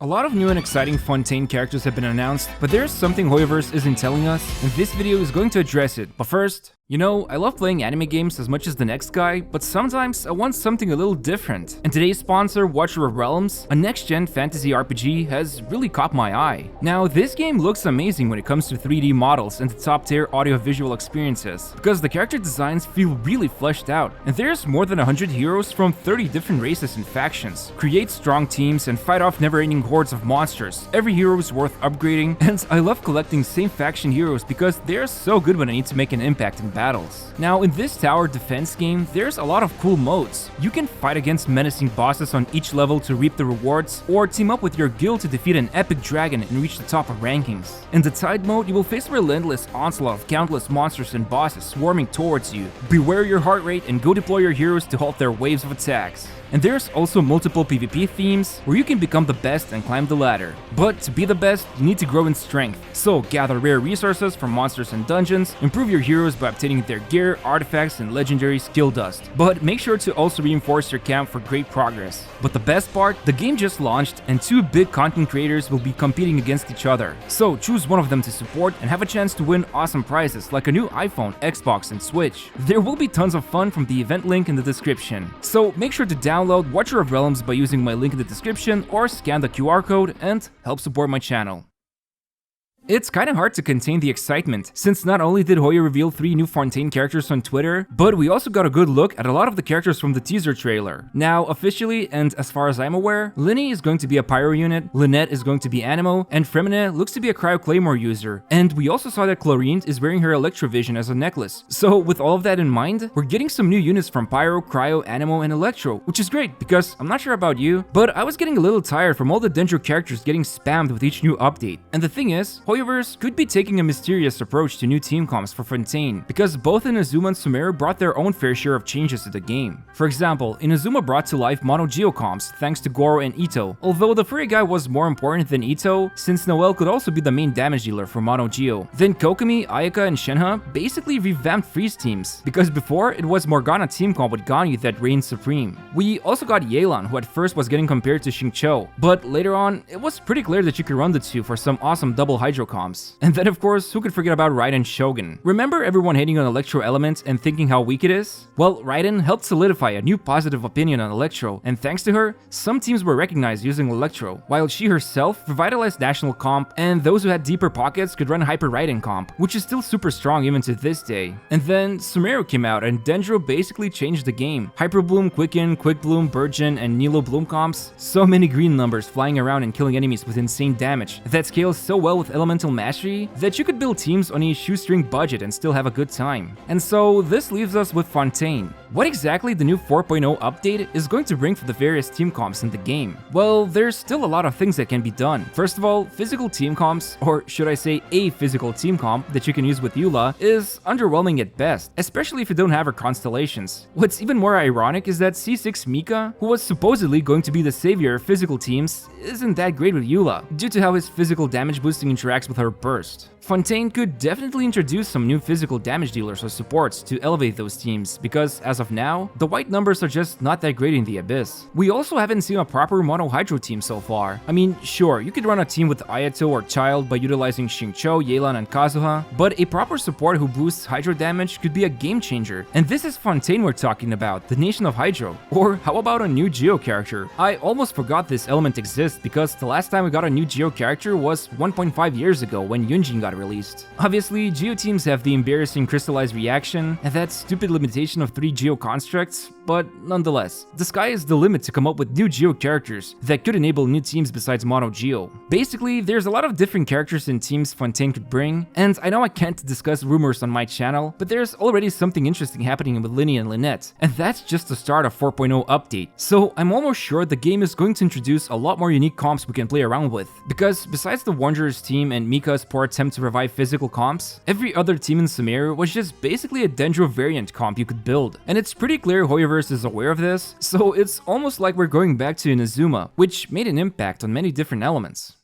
A lot of new and exciting Fontaine characters have been announced, but there's something Hoyoverse isn't telling us, and this video is going to address it. But first, you know, I love playing anime games as much as the next guy, but sometimes I want something a little different. And today's sponsor, Watcher of Realms, a next-gen fantasy RPG, has really caught my eye. Now, this game looks amazing when it comes to 3D models and the top-tier audio-visual experiences, because the character designs feel really fleshed out, and there's more than 100 heroes from 30 different races and factions. Create strong teams and fight off never-ending hordes of monsters. Every hero is worth upgrading, and I love collecting same faction heroes because they're so good when I need to make an impact in battles. Now, in this tower defense game, there's a lot of cool modes. You can fight against menacing bosses on each level to reap the rewards, or team up with your guild to defeat an epic dragon and reach the top of rankings. In the Tide mode, you will face a relentless onslaught of countless monsters and bosses swarming towards you. Beware your heart rate and go deploy your heroes to halt their waves of attacks. And there's also multiple PvP themes where you can become the best and climb the ladder. But to be the best, you need to grow in strength. So gather rare resources from monsters and dungeons, improve your heroes by obtaining their gear, artifacts, and legendary skill dust. But make sure to also reinforce your camp for great progress. But the best part, the game just launched and two big content creators will be competing against each other. So choose one of them to support and have a chance to win awesome prizes like a new iPhone, Xbox, and Switch. There will be tons of fun from the event link in the description. So make sure to download Watcher of Realms by using my link in the description or scan the QR code and help support my channel. It's kinda hard to contain the excitement, since not only did Hoyo reveal 3 new Fontaine characters on Twitter, but we also got a good look at a lot of the characters from the teaser trailer. Now, officially, and as far as I'm aware, Lyney is going to be a Pyro unit, Lynette is going to be Anemo, and Freminet looks to be a Cryo Claymore user. And we also saw that Chlorine is wearing her Electrovision as a necklace. So with all of that in mind, we're getting some new units from Pyro, Cryo, Anemo, and Electro, which is great, because I'm not sure about you, but I was getting a little tired from all the Dendro characters getting spammed with each new update. And the thing is, Hoyoverse could be taking a mysterious approach to new team comps for Fontaine, because both Inazuma and Sumeru brought their own fair share of changes to the game. For example, Inazuma brought to life Mono Geo comps thanks to Goro and Ito, although the furry guy was more important than Ito, since Noelle could also be the main damage dealer for Mono Geo. Then Kokomi, Ayaka, and Shenhe basically revamped Freeze teams, because before it was Morgana team comp with Ganyu that reigned supreme. We also got Yelan, who at first was getting compared to Xingqiu, but later on, it was pretty clear that you could run the two for some awesome double Hydro comps. And then of course, who could forget about Raiden Shogun? Remember everyone hating on Electro Element and thinking how weak it is? Well, Raiden helped solidify a new positive opinion on Electro, and thanks to her, some teams were recognized using Electro, while she herself revitalized National Comp, and those who had deeper pockets could run Hyper Raiden Comp, which is still super strong even to this day. And then Sumeru came out and Dendro basically changed the game. Hyper Bloom, Quicken, Quick Bloom, Burgeon, and Nilo Bloom comps, so many green numbers flying around and killing enemies with insane damage that scales so well with Elemental Mastery that you could build teams on a shoestring budget and still have a good time. And so this leaves us with Fontaine. What exactly the new 4.0 update is going to bring for the various team comps in the game? Well, there's still a lot of things that can be done. First of all, physical team comps, or should I say a physical team comp that you can use with Eula, is underwhelming at best, especially if you don't have her constellations. What's even more ironic is that C6 Mika, who was supposedly going to be the savior of physical teams, isn't that great with Eula, due to how his physical damage boosting interacts with her burst. Fontaine could definitely introduce some new physical damage dealers or supports to elevate those teams, because as of now, the white numbers are just not that great in the Abyss. We also haven't seen a proper Mono Hydro team so far. I mean, sure, you could run a team with Ayato or Child by utilizing Xingqiu, Yelan, and Kazuha, but a proper support who boosts Hydro damage could be a game changer. And this is Fontaine we're talking about, the Nation of Hydro. Or how about a new Geo character? I almost forgot this element exists because the last time we got a new Geo character was 1.5 years ago when Yunjin got released. Obviously, Geo teams have the embarrassing crystallized reaction and that stupid limitation of 3 Geo constructs, but nonetheless, the sky is the limit to come up with new Geo characters that could enable new teams besides Mono Geo. Basically, there's a lot of different characters and teams Fontaine could bring, and I know I can't discuss rumors on my channel, but there's already something interesting happening with Lyney and Lynette, and that's just the start of 4.0 update. So I'm almost sure the game is going to introduce a lot more unique comps we can play around with, because besides the Wanderers team and Mika's poor attempt to revive physical comps, every other team in Sumeru was just basically a Dendro variant comp you could build, and it's pretty clear Hoyoverse is aware of this, so it's almost like we're going back to Inazuma, which made an impact on many different elements.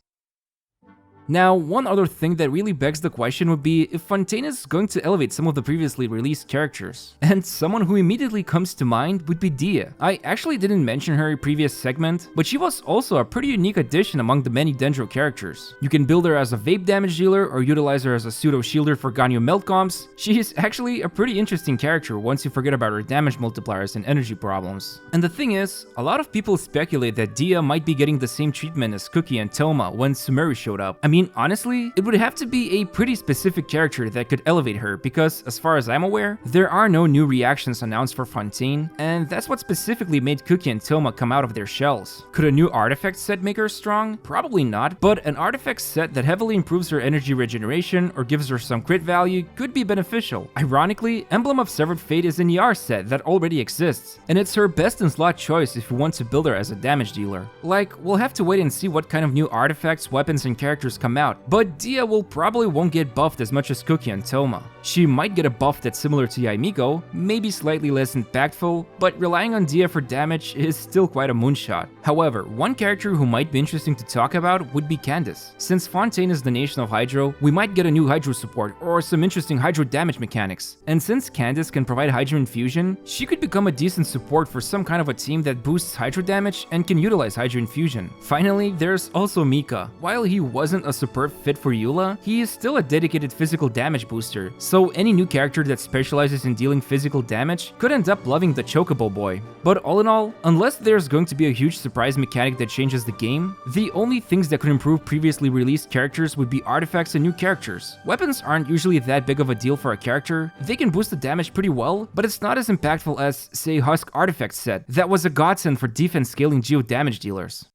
Now, one other thing that really begs the question would be if Fontaine is going to elevate some of the previously released characters. And someone who immediately comes to mind would be Dia. I actually didn't mention her in a previous segment, but she was also a pretty unique addition among the many Dendro characters. You can build her as a vape damage dealer or utilize her as a pseudo shielder for Ganyu melt comps. She is actually a pretty interesting character once you forget about her damage multipliers and energy problems. And the thing is, a lot of people speculate that Dia might be getting the same treatment as Cookie and Toma when Sumeru showed up. I mean, honestly, it would have to be a pretty specific character that could elevate her because, as far as I'm aware, there are no new reactions announced for Fontaine, and that's what specifically made Cookie and Toma come out of their shells. Could a new artifact set make her strong? Probably not, but an artifact set that heavily improves her energy regeneration or gives her some crit value could be beneficial. Ironically, Emblem of Severed Fate is an ER set that already exists, and it's her best in slot choice if you want to build her as a damage dealer. Like, we'll have to wait and see what kind of new artifacts, weapons, and characters come out, but Dia will probably won't get buffed as much as Cookie and Toma. She might get a buff that's similar to Yaimiko, maybe slightly less impactful, but relying on Dia for damage is still quite a moonshot. However, one character who might be interesting to talk about would be Candace. Since Fontaine is the nation of Hydro, we might get a new Hydro support or some interesting Hydro damage mechanics. And since Candace can provide Hydro infusion, she could become a decent support for some kind of a team that boosts Hydro damage and can utilize Hydro infusion. Finally, there's also Mika. While he wasn't a superb fit for Eula, he is still a dedicated physical damage booster, so any new character that specializes in dealing physical damage could end up loving the Chocobo boy. But all in all, unless there's going to be a huge surprise mechanic that changes the game, the only things that could improve previously released characters would be artifacts and new characters. Weapons aren't usually that big of a deal for a character. They can boost the damage pretty well, but it's not as impactful as, say, Husk artifact set that was a godsend for defense scaling geo damage dealers.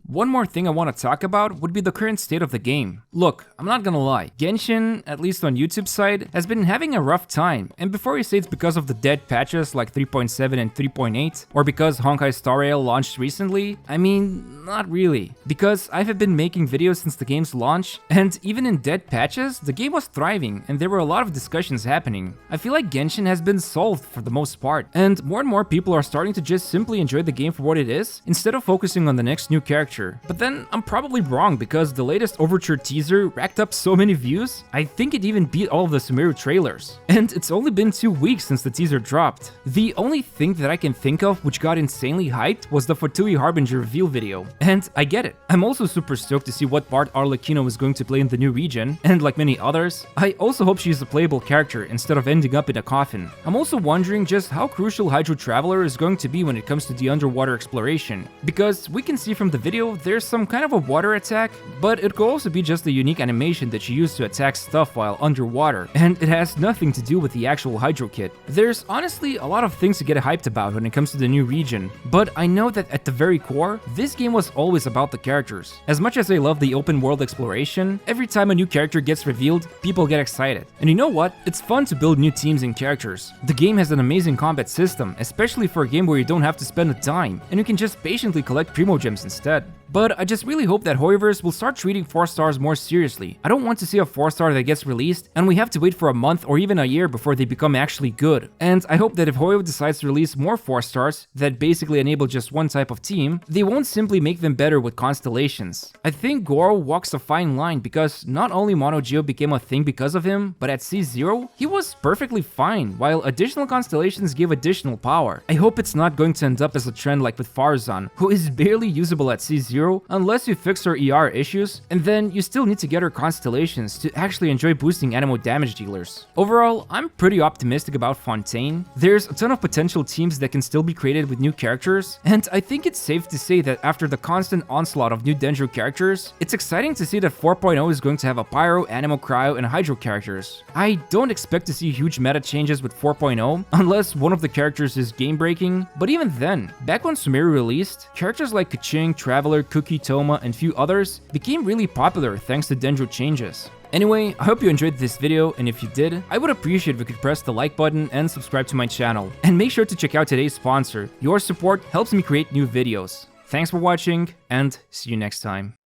One more thing I want to talk about would be the current state of the game. Look, I'm not gonna lie, Genshin, at least on YouTube side, has been having a rough time, and before you say it's because of the dead patches like 3.7 and 3.8, or because Honkai Star Rail launched recently, I mean, not really. Because I've been making videos since the game's launch, and even in dead patches, the game was thriving, and there were a lot of discussions happening. I feel like Genshin has been solved for the most part, and more people are starting to just simply enjoy the game for what it is, instead of focusing on the next new character. But then I'm probably wrong because the latest Overture teaser racked up so many views, I think it even beat all of the Sumeru trailers. And it's only been 2 weeks since the teaser dropped. The only thing that I can think of which got insanely hyped was the Fatui Harbinger reveal video. And I get it. I'm also super stoked to see what part Arlecchino is going to play in the new region, and like many others, I also hope she's a playable character instead of ending up in a coffin. I'm also wondering just how crucial Hydro Traveler is going to be when it comes to the underwater exploration, because we can see from the video there's some kind of a water attack, but it could also be just a unique animation that you use to attack stuff while underwater, and it has nothing to do with the actual Hydro kit. There's honestly a lot of things to get hyped about when it comes to the new region, but I know that at the very core, this game was always about the characters. As much as I love the open world exploration, every time a new character gets revealed, people get excited. And you know what? It's fun to build new teams and characters. The game has an amazing combat system, especially for a game where you don't have to spend a dime, and you can just patiently collect Primo Gems instead. But I just really hope that Hoyoverse will start treating 4 stars more seriously. I don't want to see a 4 star that gets released and we have to wait for a month or even a year before they become actually good. And I hope that if Hoyo decides to release more 4 stars that basically enable just one type of team, they won't simply make them better with constellations. I think Goro walks a fine line because not only Mono Geo became a thing because of him, but at C0, he was perfectly fine, while additional constellations give additional power. I hope it's not going to end up as a trend like with Farzan, who is barely usable at C0 unless you fix her ER issues, and then you still need to get her constellations to actually enjoy boosting Anemo damage dealers. Overall, I'm pretty optimistic about Fontaine. There's a ton of potential teams that can still be created with new characters, and I think it's safe to say that after the constant onslaught of new Dendro characters, it's exciting to see that 4.0 is going to have a Pyro, Anemo, Cryo, and Hydro characters. I don't expect to see huge meta changes with 4.0 unless one of the characters is game breaking, but even then, back when Sumeru released, characters like Kaching, Traveler, Cookie, Toma, and few others became really popular thanks to Dendro changes. Anyway, I hope you enjoyed this video, and if you did, I would appreciate if you could press the like button and subscribe to my channel. And make sure to check out today's sponsor. Your support helps me create new videos. Thanks for watching, and see you next time.